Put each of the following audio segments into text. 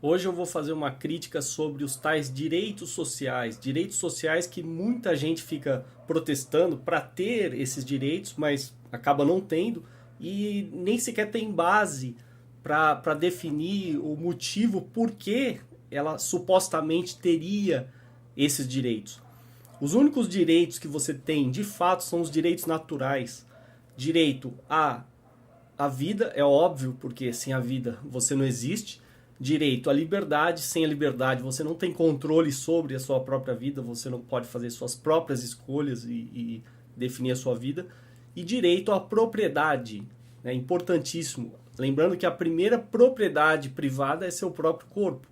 Hoje eu vou fazer uma crítica sobre os tais direitos sociais que muita gente fica protestando para ter esses direitos, mas acaba não tendo e nem sequer tem base para definir o motivo por que ela supostamente teria esses direitos. Os únicos direitos que você tem de fato são os direitos naturais. Direito à vida, é óbvio, porque sem a vida você não existe. Direito à liberdade, sem a liberdade você não tem controle sobre a sua própria vida, você não pode fazer suas próprias escolhas e definir a sua vida. E direito à propriedade, é importantíssimo. Lembrando que a primeira propriedade privada é seu próprio corpo.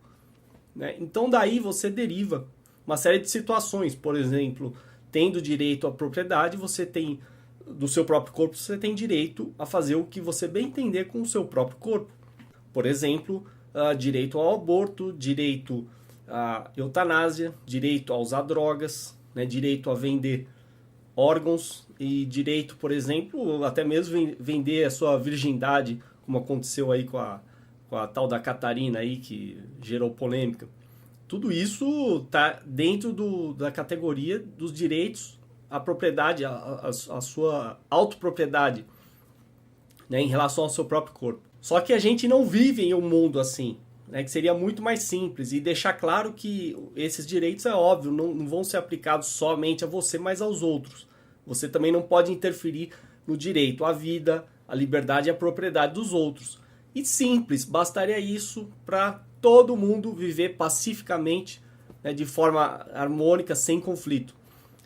Né? Então daí você deriva uma série de situações. Por exemplo, tendo direito à propriedade, você tem do seu próprio corpo, você tem direito a fazer o que você bem entender com o seu próprio corpo. Por exemplo, direito ao aborto, direito à eutanásia, direito a usar drogas, né, direito a vender órgãos e direito, por exemplo, até mesmo vender a sua virgindade, como aconteceu aí com a tal da Catarina aí, que gerou polêmica. Tudo isso está dentro da categoria dos direitos à propriedade, a sua autopropriedade, né, em relação ao seu próprio corpo. Só que a gente não vive em um mundo assim, né, que seria muito mais simples, e deixar claro que esses direitos, é óbvio, não vão ser aplicados somente a você, mas aos outros. Você também não pode interferir no direito à vida, à liberdade e à propriedade dos outros. E simples, bastaria isso para todo mundo viver pacificamente, né, de forma harmônica, sem conflito.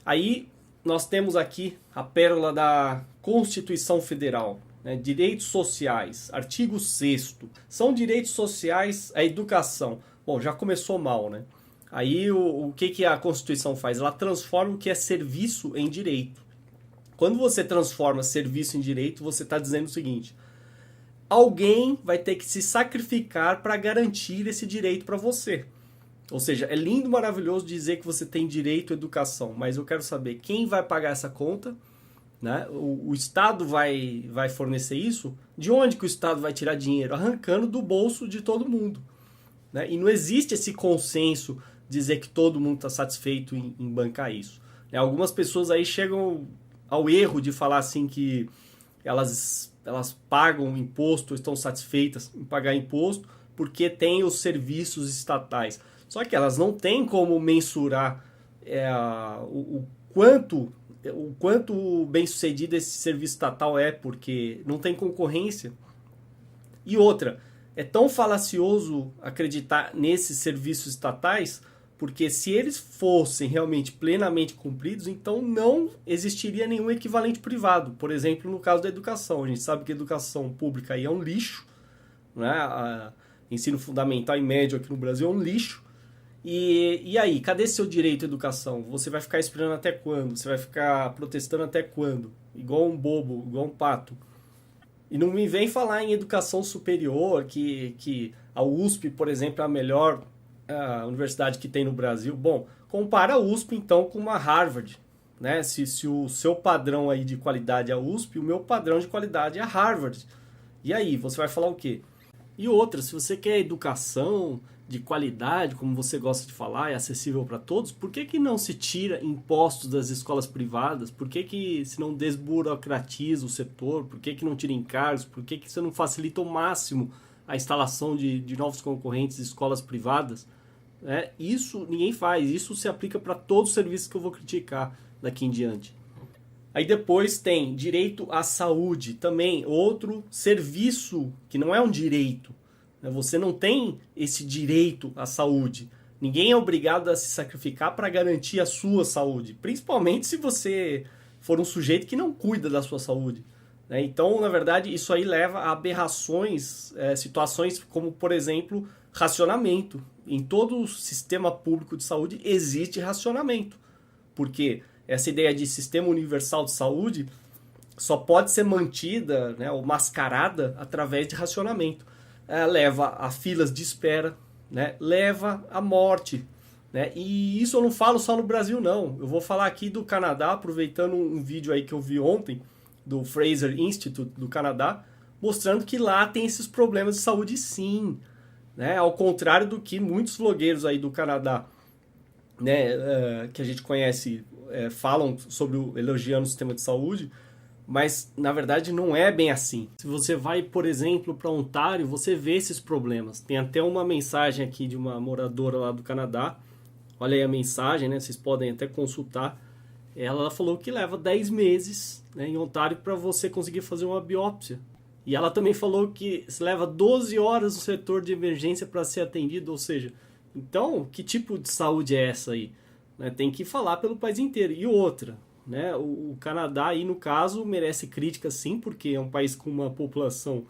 Aí nós temos aqui a pérola da Constituição Federal. Né, direitos sociais, artigo 6º, são direitos sociais à educação. Bom, já começou mal, né? Aí o que a Constituição faz? Ela transforma o que é serviço em direito. Quando você transforma serviço em direito, você está dizendo o seguinte: alguém vai ter que se sacrificar para garantir esse direito para você. Ou seja, é lindo, maravilhoso dizer que você tem direito à educação, mas eu quero saber quem vai pagar essa conta. Né? O Estado vai fornecer isso? De onde que o Estado vai tirar dinheiro? Arrancando do bolso de todo mundo. Né? E não existe esse consenso dizer que todo mundo está satisfeito em bancar isso. Né? Algumas pessoas aí chegam ao erro de falar assim que elas pagam imposto, estão satisfeitas em pagar imposto porque têm os serviços estatais. Só que elas não têm como mensurar o quanto bem sucedido esse serviço estatal é, porque não tem concorrência. E outra, é tão falacioso acreditar nesses serviços estatais, porque se eles fossem realmente plenamente cumpridos, então não existiria nenhum equivalente privado. Por exemplo, no caso da educação. A gente sabe que a educação pública aí é um lixo, né? Ensino fundamental e médio aqui no Brasil é um lixo. E aí, cadê seu direito à educação? Você vai ficar esperando até quando? Você vai ficar protestando até quando? Igual um bobo, igual um pato. E não me vem falar em educação superior, que a USP, por exemplo, é a melhor universidade que tem no Brasil. Bom, compara a USP então com uma Harvard. Né? Se o seu padrão aí de qualidade é a USP, o meu padrão de qualidade é a Harvard. E aí, você vai falar o quê? E outra, se você quer educação de qualidade, como você gosta de falar, é acessível para todos, por que não se tira impostos das escolas privadas? Por que se não desburocratiza o setor? Por que não tira encargos? Por que você não facilita ao máximo a instalação de novos concorrentes de escolas privadas? Isso ninguém faz, isso se aplica para todos os serviços que eu vou criticar daqui em diante. Aí depois tem direito à saúde, também outro serviço que não é um direito. Você não tem esse direito à saúde. Ninguém é obrigado a se sacrificar para garantir a sua saúde, principalmente se você for um sujeito que não cuida da sua saúde. Então, na verdade, isso aí leva a aberrações, situações como, por exemplo, racionamento. Em todo o sistema público de saúde existe racionamento, porque essa ideia de sistema universal de saúde só pode ser mantida, né, ou mascarada através de racionamento. Leva a filas de espera, né, leva à morte. Né? E isso eu não falo só no Brasil, não. Eu vou falar aqui do Canadá, aproveitando um vídeo aí que eu vi ontem, do Fraser Institute do Canadá, mostrando que lá tem esses problemas de saúde sim. né? Ao contrário do que muitos vlogueiros aí do Canadá, né, que a gente conhece, falam sobre elogiando o sistema de saúde, mas na verdade não é bem assim. Se você vai, por exemplo, para Ontário, você vê esses problemas. Tem até uma mensagem aqui de uma moradora lá do Canadá. Olha aí a mensagem, né? Vocês podem até consultar. Ela falou que leva 10 meses, né, em Ontário para você conseguir fazer uma biópsia. E ela também falou que leva 12 horas no setor de emergência para ser atendido. Ou seja, então, que tipo de saúde é essa aí? Né, tem que falar pelo país inteiro. E outra, né, o Canadá aí no caso merece crítica sim, porque é um país com uma população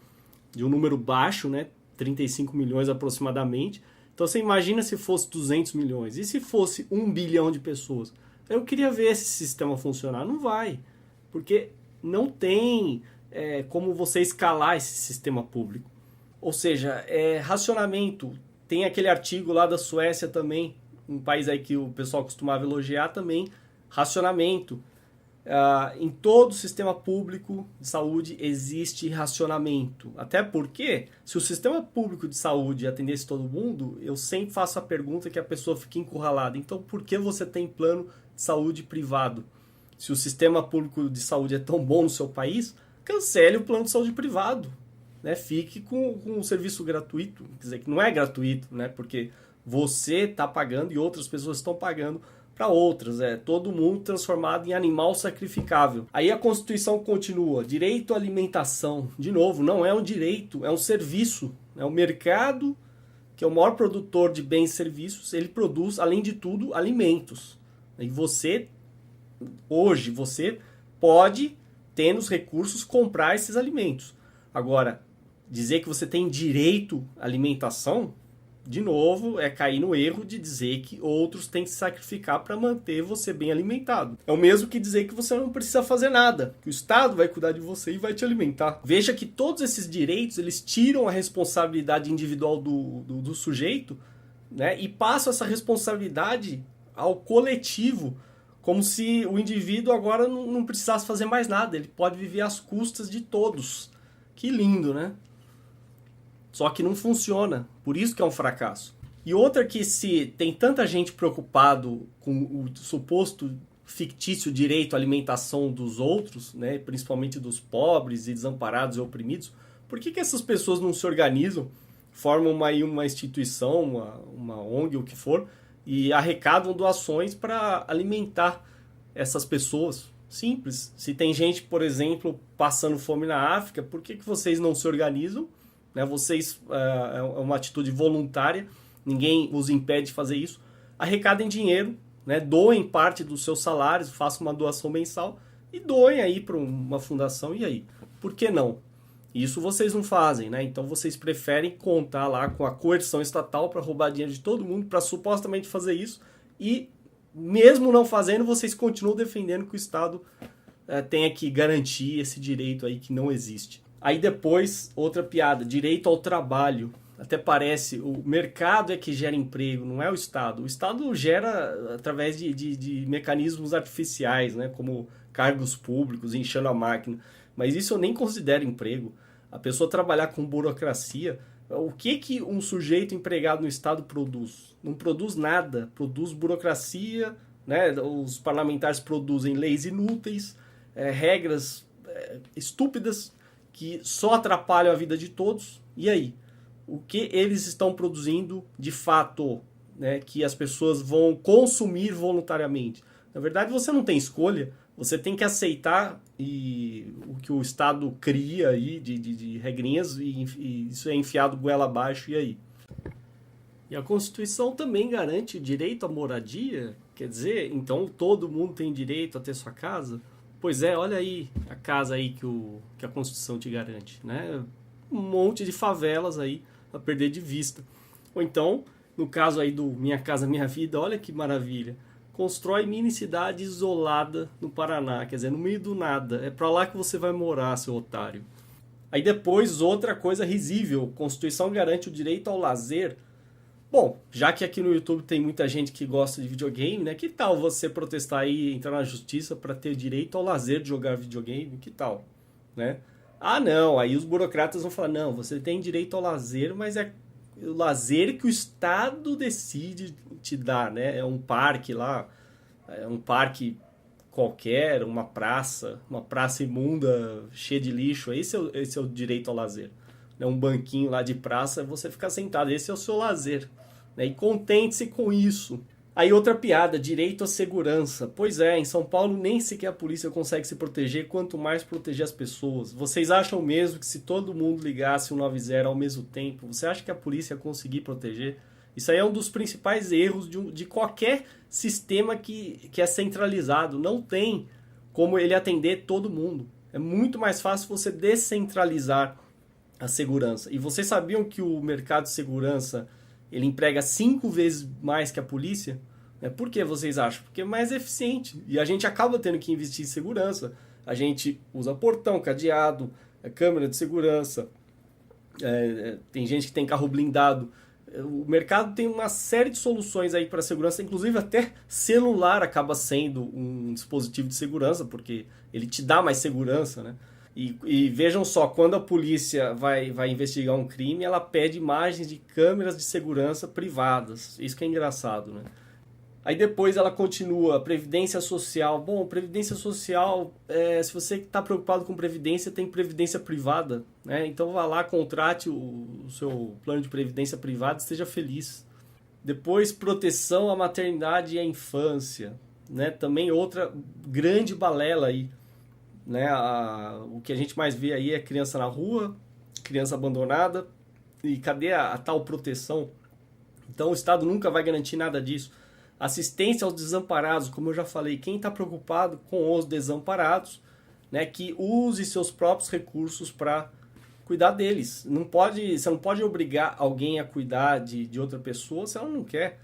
de um número baixo, né, 35 milhões aproximadamente. Então você imagina se fosse 200 milhões. E se fosse 1 bilhão de pessoas? Eu queria ver esse sistema funcionar. Não vai. Porque não tem como você escalar esse sistema público. Ou seja, racionamento. Tem aquele artigo lá da Suécia também, um país aí que o pessoal costumava elogiar também, racionamento. Em todo o sistema público de saúde existe racionamento. Até porque, se o sistema público de saúde atendesse todo mundo, eu sempre faço a pergunta que a pessoa fica encurralada. Então, por que você tem plano de saúde privado? Se o sistema público de saúde é tão bom no seu país, cancele o plano de saúde privado. Né? Fique com um serviço gratuito. Quer dizer, que não é gratuito, né? Porque você está pagando e outras pessoas estão pagando para outras, todo mundo transformado em animal sacrificável. Aí a Constituição continua, direito à alimentação. De novo, não é um direito, é um serviço. É o mercado, que é o maior produtor de bens e serviços, ele produz, além de tudo, alimentos. E você, hoje, você pode, tendo os recursos, comprar esses alimentos. Agora, dizer que você tem direito à alimentação, de novo, é cair no erro de dizer que outros têm que se sacrificar para manter você bem alimentado. É o mesmo que dizer que você não precisa fazer nada, que o Estado vai cuidar de você e vai te alimentar. Veja que todos esses direitos, eles tiram a responsabilidade individual do sujeito, né, e passam essa responsabilidade ao coletivo, como se o indivíduo agora não precisasse fazer mais nada, ele pode viver às custas de todos. Que lindo, né? Só que não funciona, por isso que é um fracasso. E outra que se tem tanta gente preocupado com o suposto fictício direito à alimentação dos outros, né, principalmente dos pobres e desamparados e oprimidos, por que essas pessoas não se organizam, formam uma instituição, uma ONG, o que for, e arrecadam doações para alimentar essas pessoas? Simples. Se tem gente, por exemplo, passando fome na África, por que vocês não se organizam? Né, vocês, é uma atitude voluntária, ninguém os impede de fazer isso. Arrecadem dinheiro, né, doem parte dos seus salários, façam uma doação mensal e doem aí para uma fundação. E aí? Por que não? Isso vocês não fazem, né? Então vocês preferem contar lá com a coerção estatal para roubar dinheiro de todo mundo, para supostamente fazer isso, e mesmo não fazendo, vocês continuam defendendo que o Estado tenha que garantir esse direito aí que não existe. Aí depois, outra piada, direito ao trabalho. Até parece, o mercado é que gera emprego, não é o Estado. O Estado gera através de mecanismos artificiais, né, como cargos públicos, enchendo a máquina. Mas isso eu nem considero emprego. A pessoa trabalhar com burocracia, o que um sujeito empregado no Estado produz? Não produz nada, produz burocracia, né? Os parlamentares produzem leis inúteis, regras estúpidas, que só atrapalham a vida de todos. E aí? O que eles estão produzindo de fato, né, que as pessoas vão consumir voluntariamente? Na verdade, você não tem escolha, você tem que aceitar o que o Estado cria aí de regrinhas, e isso é enfiado goela abaixo, e aí? E a Constituição também garante o direito à moradia, quer dizer, então todo mundo tem direito a ter sua casa? Pois é, olha aí a casa aí que a Constituição te garante, né? Um monte de favelas aí a perder de vista. Ou então, no caso aí do Minha Casa Minha Vida, olha que maravilha. Constrói mini cidade isolada no Paraná, quer dizer, no meio do nada. É pra lá que você vai morar, seu otário. Aí depois, outra coisa risível, Constituição garante o direito ao lazer. Bom, já que aqui no YouTube tem muita gente que gosta de videogame, né? Que tal você protestar aí e entrar na justiça para ter direito ao lazer de jogar videogame? Que tal, né? Ah, não, aí os burocratas vão falar, não, você tem direito ao lazer, mas o lazer que o Estado decide te dar, né? É um parque lá, é um parque qualquer, uma praça imunda, cheia de lixo, esse é o direito ao lazer. É um banquinho lá de praça, você ficar sentado, esse é o seu lazer. Né? E contente-se com isso. Aí outra piada, direito à segurança. Pois é, em São Paulo nem sequer a polícia consegue se proteger, quanto mais proteger as pessoas. Vocês acham mesmo que se todo mundo ligasse o 90 ao mesmo tempo, você acha que a polícia ia conseguir proteger? Isso aí é um dos principais erros de qualquer sistema que é centralizado. Não tem como ele atender todo mundo. É muito mais fácil você descentralizar a segurança. E vocês sabiam que o mercado de segurança ele emprega 5 vezes mais que a polícia? Por que vocês acham? Porque é mais eficiente. E a gente acaba tendo que investir em segurança. A gente usa portão, cadeado, câmera de segurança. Tem gente que tem carro blindado. O mercado tem uma série de soluções aí para segurança, inclusive até celular acaba sendo um dispositivo de segurança, porque ele te dá mais segurança, né? E vejam só, quando a polícia vai investigar um crime, ela pede imagens de câmeras de segurança privadas. Isso que é engraçado, né? Aí depois ela continua, Previdência Social. Bom, Previdência Social, se você está preocupado com Previdência, tem Previdência Privada. Né? Então vá lá, contrate o seu plano de Previdência Privada e esteja feliz. Depois, proteção à maternidade e à infância. Né? Também outra grande balela aí. Né? O que a gente mais vê aí é criança na rua, criança abandonada. E cadê a tal proteção? Então o Estado nunca vai garantir nada disso. Assistência aos desamparados, como eu já falei, quem está preocupado com os desamparados, né, que use seus próprios recursos para cuidar deles. Você não pode obrigar alguém a cuidar de outra pessoa se ela não quer.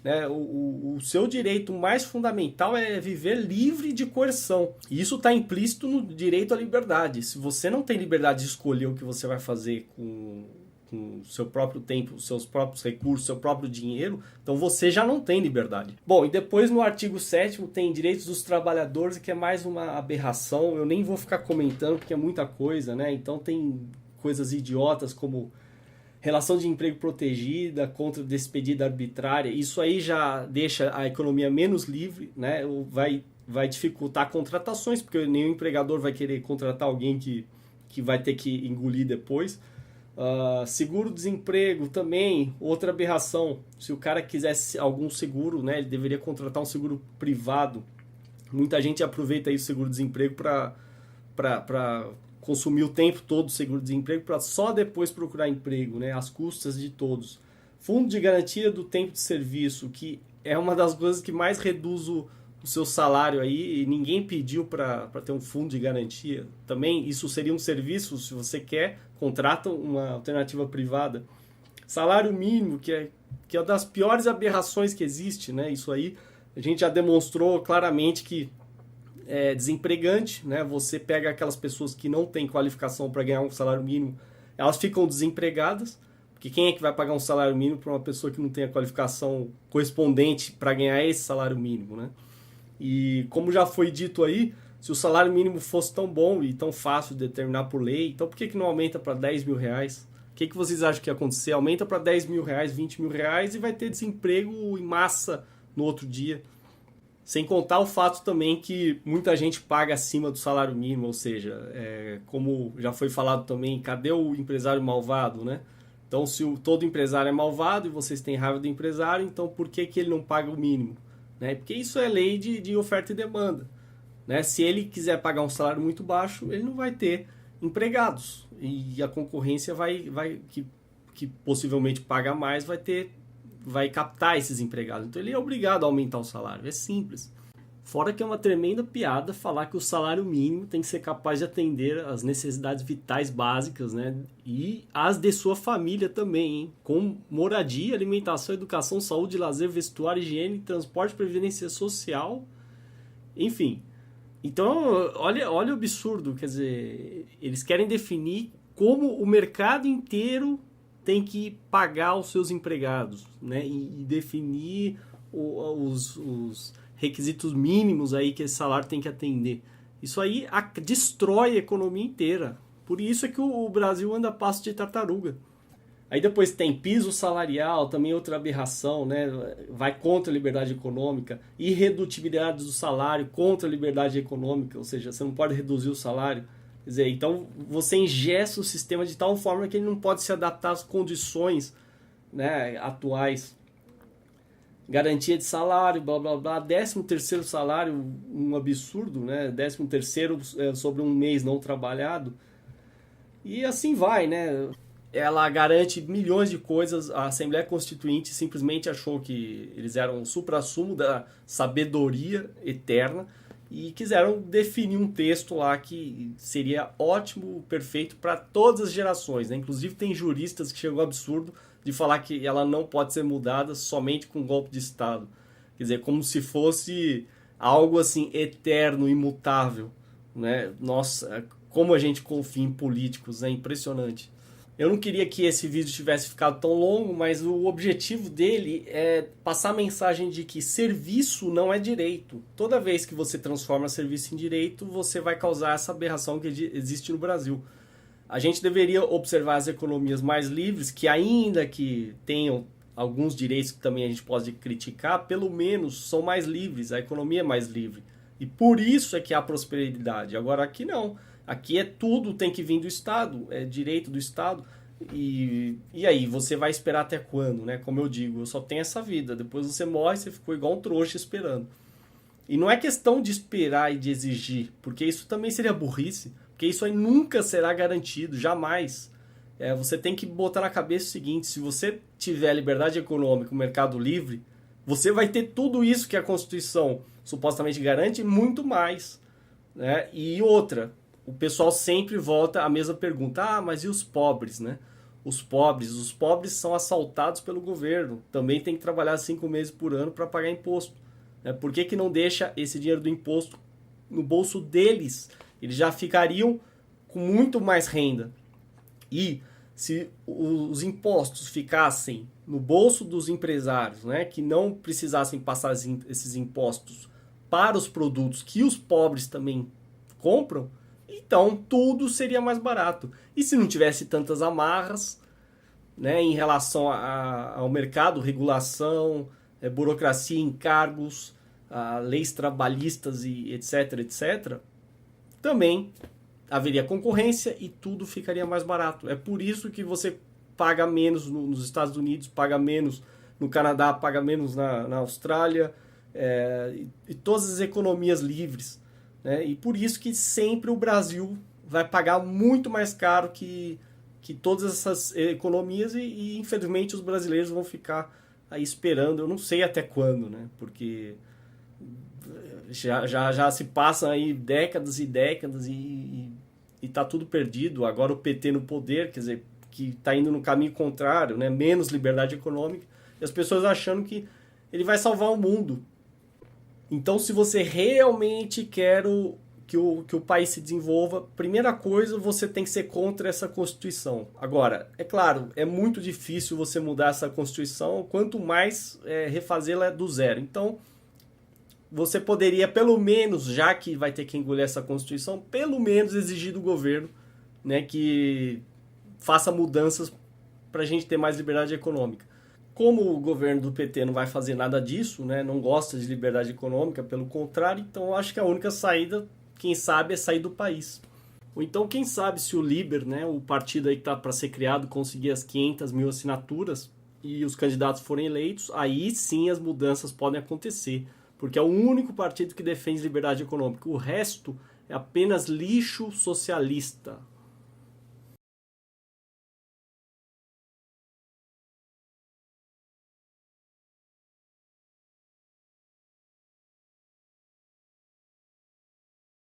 Né? O seu direito mais fundamental é viver livre de coerção. E isso está implícito no direito à liberdade. Se você não tem liberdade de escolher o que você vai fazer com o seu próprio tempo, os seus próprios recursos, seu próprio dinheiro, então você já não tem liberdade. Bom, e depois no artigo 7º tem direitos dos trabalhadores, que é mais uma aberração, eu nem vou ficar comentando porque é muita coisa, né? Então tem coisas idiotas como relação de emprego protegida contra despedida arbitrária, isso aí já deixa a economia menos livre, né? Vai dificultar contratações, porque nenhum empregador vai querer contratar alguém que vai ter que engolir depois. Seguro-desemprego também, outra aberração. Se o cara quisesse algum seguro, né, ele deveria contratar um seguro privado. Muita gente aproveita aí o seguro-desemprego para consumir o tempo todo o seguro-desemprego para só depois procurar emprego, né, às custas de todos. Fundo de garantia do tempo de serviço, que é uma das coisas que mais reduz o seu salário aí, e ninguém pediu para ter um fundo de garantia. Também isso seria um serviço, se você quer, contrata uma alternativa privada. Salário mínimo, que é uma das piores aberrações que existe, né? Isso aí a gente já demonstrou claramente que é desempregante, né? Você pega aquelas pessoas que não têm qualificação para ganhar um salário mínimo, elas ficam desempregadas, porque quem é que vai pagar um salário mínimo para uma pessoa que não tem a qualificação correspondente para ganhar esse salário mínimo, né? E como já foi dito aí, se o salário mínimo fosse tão bom e tão fácil de determinar por lei, então por que não aumenta para 10 mil reais? O que vocês acham que ia acontecer? Aumenta para 10 mil reais, 20 mil reais e vai ter desemprego em massa no outro dia. Sem contar o fato também que muita gente paga acima do salário mínimo, ou seja, como já foi falado também, cadê o empresário malvado, né? Então se todo empresário é malvado e vocês têm raiva do empresário, então por que ele não paga o mínimo? Né? Porque isso é lei de oferta e demanda. Né? Se ele quiser pagar um salário muito baixo, ele não vai ter empregados. E a concorrência que possivelmente paga mais vai captar esses empregados. Então ele é obrigado a aumentar o salário. É simples. Fora que é uma tremenda piada falar que o salário mínimo tem que ser capaz de atender as necessidades vitais básicas, né? E as de sua família também, hein? Com moradia, alimentação, educação, saúde, lazer, vestuário, higiene, transporte, previdência social, enfim. Então, olha o absurdo, quer dizer, eles querem definir como o mercado inteiro tem que pagar os seus empregados, né? E definir os requisitos mínimos aí que esse salário tem que atender. Isso aí destrói a economia inteira. Por isso é que o Brasil anda a passo de tartaruga. Aí depois tem piso salarial, também outra aberração, né? Vai contra a liberdade econômica, irredutibilidade do salário contra a liberdade econômica, ou seja, você não pode reduzir o salário. Quer dizer, então você engessa o sistema de tal forma que ele não pode se adaptar às condições, né, atuais. Garantia de salário, blá blá blá, 13º salário, um absurdo, né? 13º sobre um mês não trabalhado. E assim vai, né? Ela garante milhões de coisas. A Assembleia Constituinte simplesmente achou que eles eram o suprassumo da sabedoria eterna e quiseram definir um texto lá que seria ótimo, perfeito para todas as gerações, né? Inclusive tem juristas que chegam ao absurdo de falar que ela não pode ser mudada somente com golpe de Estado. Quer dizer, como se fosse algo assim eterno, imutável, né? Nossa, como a gente confia em políticos, é impressionante. Eu não queria que esse vídeo tivesse ficado tão longo, mas o objetivo dele é passar a mensagem de que serviço não é direito. Toda vez que você transforma serviço em direito, você vai causar essa aberração que existe no Brasil. A gente deveria observar as economias mais livres, que ainda que tenham alguns direitos que também a gente pode criticar, pelo menos são mais livres, a economia é mais livre. E por isso é que há prosperidade. Agora aqui não. Aqui é tudo tem que vir do Estado, é direito do Estado. E aí, você vai esperar até quando, né? Como eu digo, eu só tenho essa vida. Depois você morre, você ficou igual um trouxa esperando. E não é questão de esperar e de exigir, porque isso também seria burrice. Porque isso aí nunca será garantido, jamais. Você tem que botar na cabeça o seguinte, se você tiver liberdade econômica, o mercado livre, você vai ter tudo isso que a Constituição supostamente garante e muito mais, né? E outra, o pessoal sempre volta à mesma pergunta, mas e os pobres, né? Os pobres são assaltados pelo governo, também tem que trabalhar 5 meses por ano para pagar imposto. Né? Por que não deixa esse dinheiro do imposto no bolso deles? Eles já ficariam com muito mais renda. E se os impostos ficassem no bolso dos empresários, né, que não precisassem passar esses impostos para os produtos que os pobres também compram, então tudo seria mais barato. E se não tivesse tantas amarras, né, em relação ao mercado, regulação, burocracia, encargos, leis trabalhistas e etc, etc, também haveria concorrência e tudo ficaria mais barato. É por isso que você paga menos nos Estados Unidos, paga menos no Canadá, paga menos na Austrália, e todas as economias livres. Né? E por isso que sempre o Brasil vai pagar muito mais caro que todas essas economias e infelizmente os brasileiros vão ficar aí esperando, eu não sei até quando, né? Porque já se passam aí décadas e décadas e tá tudo perdido. Agora o PT no poder, quer dizer, que está indo no caminho contrário, né? Menos liberdade econômica, e as pessoas achando que ele vai salvar o mundo. Então, se você realmente quer que o país se desenvolva, primeira coisa, você tem que ser contra essa Constituição. Agora, é claro, é muito difícil você mudar essa Constituição, quanto mais refazê-la do zero. Então, você poderia, pelo menos, já que vai ter que engolir essa Constituição, pelo menos exigir do governo, né, que faça mudanças para a gente ter mais liberdade econômica. Como o governo do PT não vai fazer nada disso, né, não gosta de liberdade econômica, pelo contrário, então eu acho que a única saída, quem sabe, é sair do país. Ou então, quem sabe, se o Liber, né, o partido aí que está para ser criado, conseguir as 500 mil assinaturas e os candidatos forem eleitos, aí sim as mudanças podem acontecer. Porque é o único partido que defende liberdade econômica. O resto é apenas lixo socialista.